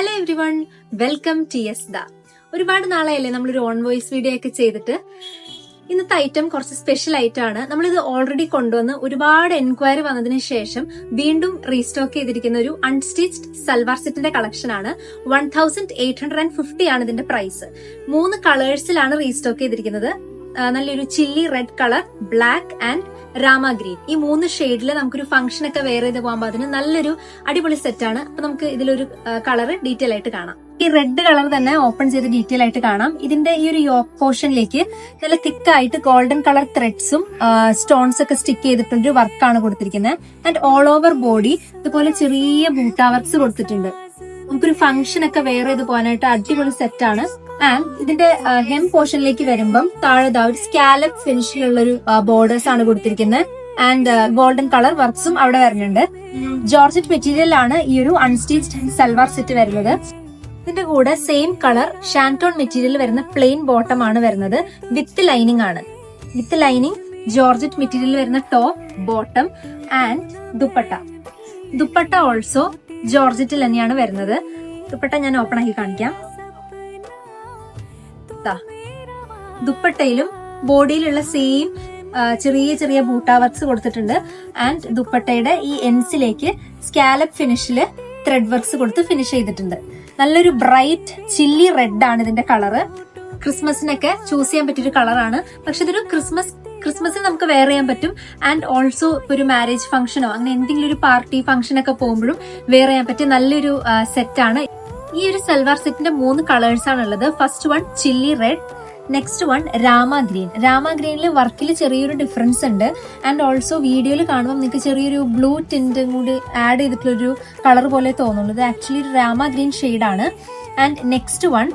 Hello everyone, welcome to യെസ്ദ. ഒരുപാട് നാളായല്ലേ നമ്മളൊരു ഓൺ വോയിസ് വീഡിയോ ഒക്കെ ചെയ്തിട്ട്. ഇന്നത്തെ ഐറ്റം കുറച്ച് സ്പെഷ്യൽ ആയിട്ടാണ്. നമ്മളിത് ഓൾറെഡി കൊണ്ടുവന്ന് ഒരുപാട് എൻക്വയറി വന്നതിന് ശേഷം വീണ്ടും റീസ്റ്റോക്ക് ചെയ്തിരിക്കുന്ന ഒരു അൺസ്റ്റിച്ച്ഡ് സൽവാർ സെറ്റിന്റെ കളക്ഷൻ ആണ്. 1850 ആണ് ഇതിന്റെ പ്രൈസ്. 3 കളേഴ്സിലാണ് റീസ്റ്റോക്ക് ചെയ്തിരിക്കുന്നത്. നല്ലൊരു chilli red colour, black and Rama green. ഈ 3 ഷെയ്ഡില് നമുക്കൊരു ഫംഗ്ഷൻ ഒക്കെ വെയർ ചെയ്ത് പോകുമ്പോൾ അതിന് നല്ലൊരു അടിപൊളി സെറ്റാണ്. അപ്പൊ നമുക്ക് ഇതിലൊരു കളർ ഡീറ്റെയിൽ ആയിട്ട് കാണാം. ഈ റെഡ് കളർ തന്നെ ഓപ്പൺ ചെയ്ത് ഡീറ്റെയിൽ ആയിട്ട് കാണാം. ഇതിന്റെ ഈ ഒരു യോക്ക് പോർഷനിലേക്ക് നല്ല തിക്കായിട്ട് ഗോൾഡൻ കളർ ത്രെഡ്സും സ്റ്റോൺസ് ഒക്കെ സ്റ്റിക്ക് ചെയ്തിട്ടൊരു വർക്കാണ് കൊടുത്തിരിക്കുന്നത്. ആൻഡ് ഓൾ ഓവർ ബോഡി ഇതുപോലെ ചെറിയ ബൂട്ടാ വർക്ക്സ് കൊടുത്തിട്ടുണ്ട്. നമുക്കൊരു ഫംഗ്ഷൻ ഒക്കെ വെയർ ചെയ്ത് പോകാനായിട്ട് അടിപൊളി സെറ്റാണ്. ആൻഡ് ഇതിന്റെ ഹെം പോർഷനിലേക്ക് വരുമ്പം താഴെ ഒരു സ്കാലപ്പ് ഫിനിഷിലുള്ള ഒരു ബോർഡേഴ്സ് ആണ് കൊടുത്തിരിക്കുന്നത്. ആൻഡ് ഗോൾഡൻ കളർ വർക്ക്സും അവിടെ വരുന്നുണ്ട്. ജോർജറ്റ് മെറ്റീരിയലാണ് ഈ ഒരു അൺസ്റ്റിച്ച്ഡ് സൽവാർ സെറ്റ് വരുന്നത്. ഇതിന്റെ കൂടെ സെയിം കളർ ഷാൻറ്റോൺ മെറ്റീരിയൽ വരുന്ന പ്ലെയിൻ ബോട്ടം ആണ് വരുന്നത്. വിത്ത് ലൈനിങ് ആണ്. വിത്ത് ലൈനിങ് ജോർജറ്റ് മെറ്റീരിയൽ വരുന്ന top, bottom and dupatta also ജോർജറ്റിൽ തന്നെയാണ് വരുന്നത്. ദുപ്പട്ട ഞാൻ ഓപ്പൺ ആക്കി കാണിക്കാം. ദുപ്പട്ടയിലും ബോഡിയിലുള്ള സെയിം ചെറിയ ചെറിയ ബൂട്ടാ വർക്ക്സ് കൊടുത്തിട്ടുണ്ട്. ആൻഡ് ദുപ്പട്ടയുടെ ഈ എൻസിലേക്ക് സ്കാലപ്പ് ഫിനിഷില് ത്രെഡ് വർക്ക്സ് കൊടുത്ത് ഫിനിഷ് ചെയ്തിട്ടുണ്ട്. നല്ലൊരു ബ്രൈറ്റ് ചില്ലി റെഡ് ആണ് ഇതിന്റെ കളറ്. ക്രിസ്മസിനൊക്കെ ചൂസ് ചെയ്യാൻ പറ്റിയൊരു കളറാണ്. പക്ഷെ ഇതൊരു ക്രിസ്മസിന് നമുക്ക് വെയർ ചെയ്യാൻ പറ്റും. ആൻഡ് ഓൾസോ ഒരു മാരേജ് ഫംഗ്ഷനോ അങ്ങനെ എന്തെങ്കിലും ഒരു പാർട്ടി ഫംഗ്ഷൻ ഒക്കെ പോകുമ്പോഴും വെയർ ചെയ്യാൻ പറ്റിയ നല്ലൊരു സെറ്റാണ്. ഈ ഒരു സൽവാർ സെറ്റിന്റെ 3 കളേഴ്സ് ആണുള്ളത്. First one chilli red, next one rama green. Rama ഗ്രീനിൽ വർക്കിൽ ചെറിയൊരു ഡിഫറൻസ് ഉണ്ട്. ആൻഡ് ഓൾസോ വീഡിയോയിൽ കാണുമ്പോൾ നിങ്ങൾക്ക് ചെറിയൊരു ബ്ലൂ ടിന്റും കൂടി ആഡ് ചെയ്തിട്ടുള്ളൊരു കളർ പോലെ തോന്നുള്ളൂ. ഇത് ആക്ച്വലി രാമ ഗ്രീൻ ഷെയ്ഡാണ്. ആൻഡ് നെക്സ്റ്റ് വൺ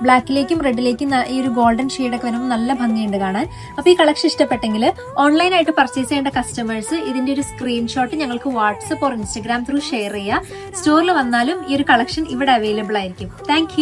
ബ്ലാക്കിലേക്കും റെഡിലേക്കും ഈ ഒരു ഗോൾഡൻ ഷെയ്ഡൊക്കെ വരുമ്പോൾ നല്ല ഭംഗിയുണ്ട് കാണാൻ. അപ്പൊ ഈ കളക്ഷൻ ഇഷ്ടപ്പെട്ടെങ്കിൽ ഓൺലൈനായിട്ട് പർച്ചേസ് ചെയ്യേണ്ട കസ്റ്റമേഴ്സ് ഇതിന്റെ ഒരു സ്ക്രീൻഷോട്ട് ഞങ്ങൾക്ക് WhatsApp or Instagram through share ചെയ്യുക. സ്റ്റോറിൽ വന്നാലും ഈ ഒരു കളക്ഷൻ ഇവിടെ അവൈലബിൾ ആയിരിക്കും. താങ്ക്